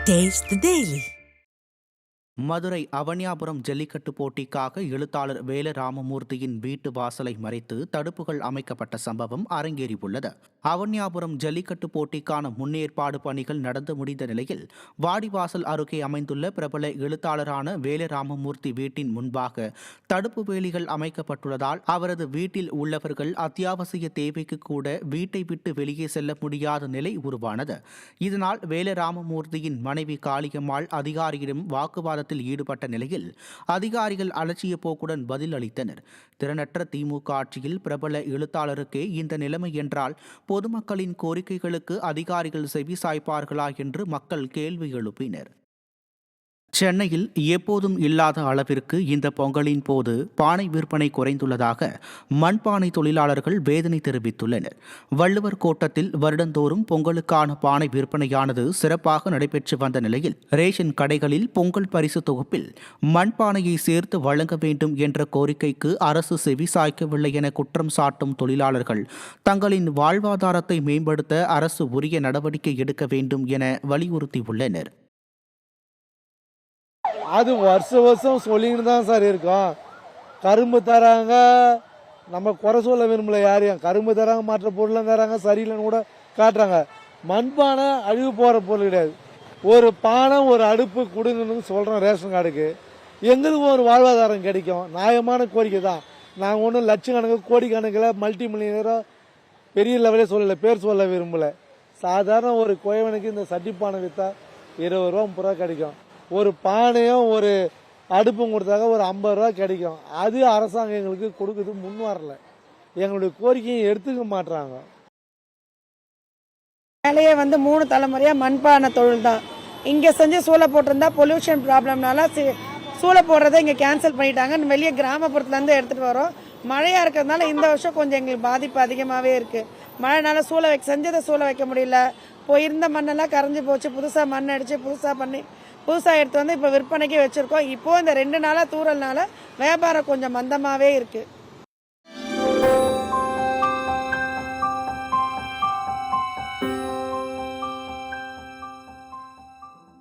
Taste the Daily. Madurai Avaniyapuram jallikattu போட்டிக்காக எழுத்தாளர் வேல ராமமூர்த்தியின் வீட்டு வாசலை மறைத்து தடுப்புகள் அமைக்கப்பட்ட சம்பவம் அரங்கேறியுள்ளது. அவனியாபுரம் ஜல்லிக்கட்டு போட்டிக்கான முன்னேற்பாடு பணிகள் நடந்து முடிந்த நிலையில் வாடிவாசல் அருகே அமைந்துள்ள பிரபல எழுத்தாளரான வேல ராமமூர்த்தி வீட்டின் முன்பாக தடுப்பு வேலிகள் அமைக்கப்பட்டுள்ளதால் அவரது வீட்டில் உள்ளவர்கள் அத்தியாவசிய தேவைக்கு கூட வீட்டை விட்டு வெளியே செல்ல முடியாத நிலை உருவானது. இதனால் வேல ராமமூர்த்தியின் மனைவி காளியம்மாள் அதிகாரியிடம் வாக்குவாதத்தில் ஈடுபட்ட நிலையில் அதிகாரிகள் அலட்சிய போக்குடன் பதில் அளித்தனர். திறனற்ற திமுக ஆட்சியில் பிரபல எழுத்தாளருக்கே இந்த நிலைமை என்றால் பொதுமக்களின் கோரிக்கைகளுக்கு அதிகாரிகள் செவிசாய்ப்பார்களா என்று மக்கள் கேள்வி எழுப்பினர். சென்னையில் எப்போதும் இல்லாத அளவிற்கு இந்த பொங்கலின் போது பானை விற்பனை குறைந்துள்ளதாக மண்பானை தொழிலாளர்கள் வேதனை தெரிவித்துள்ளனர். வள்ளுவர் கோட்டத்தில் வருடந்தோறும் பொங்கலுக்கான பானை விற்பனையானது சிறப்பாக நடைபெற்று வந்த நிலையில் ரேஷன் கடைகளில் பொங்கல் பரிசு தொகுப்பில் மண்பானையை சேர்த்து வழங்க வேண்டும் என்ற கோரிக்கைக்கு அரசு செவிசாய்க்கவில்லை என குற்றம் சாட்டும் தொழிலாளர்கள் தங்களின் வாழ்வாதாரத்தை மேம்படுத்த அரசு உரிய நடவடிக்கை எடுக்க வேண்டும் என வலியுறுத்தியுள்ளனர். அது வருஷம் சொல்லின்னு தான் சார் இருக்கோம். கரும்பு தராங்க, நம்ம குறை சொல்ல விரும்பல யாரையும். கரும்பு தராங்க, மற்ற பொருள்லாம் தராங்க, சரியில்லைன்னு கூட காட்டுறாங்க. மண்பானை அழிவு போகிற பொருள் கிடையாது. ஒரு பானை ஒரு அடுப்பு கொடுங்கன்னு சொல்கிறோம் ரேஷன் கார்டுக்கு. எங்களுக்கு ஒரு வாழ்வாதாரம் கிடைக்கும். நியாயமான கோரிக்கை தான். நாங்கள் ஒன்றும் லட்சக்கணக்கு கோடிக்கணக்கில் மல்டி மில்லியனரோ பெரிய லெவலே சொல்லலை, பேர் சொல்ல விரும்பலை. சாதாரண ஒரு கோயவனுக்கு இந்த சட்டி பானை விற்றா 20 ரூபா 30 ரூபா கிடைக்கும். ஒரு பானையும் ஒரு அடுப்பும் கொடுத்தாக்க ஒரு 50 ரூபா கிடைக்கும். அது அரசாங்கம் எங்களுக்கு கொடுக்குறது முன் வரல. எங்களுடைய கோரிக்கையை எடுத்துக்க மாட்டாங்க. வேலையே 3 தலைமுறையாக மண்பானை தொழில் தான். இங்கே செஞ்சு சூளை போட்டிருந்தா பொல்யூஷன் ப்ராப்ளம்னால சூளை போடுறதை இங்கே கேன்சல் பண்ணிட்டாங்க. வெளியே கிராமப்புறத்துலேருந்து எடுத்துகிட்டு வரோம். மழையாக இருக்கிறதுனால இந்த வருஷம் கொஞ்சம் எங்களுக்கு பாதிப்பு அதிகமாகவே இருக்குது. மழைனால செஞ்சதை சூளை வைக்க முடியல. இருந்த மண்ணெல்லாம் கரைஞ்சி போச்சு. புதுசாக மண் அடித்து புதுசாக எடுத்து வந்து இப்போ விற்பனைக்கு வச்சுருக்கோம். இப்போது இந்த 2 நாளாக தூறல்னால வியாபாரம் கொஞ்சம் மந்தமாகவே இருக்குது.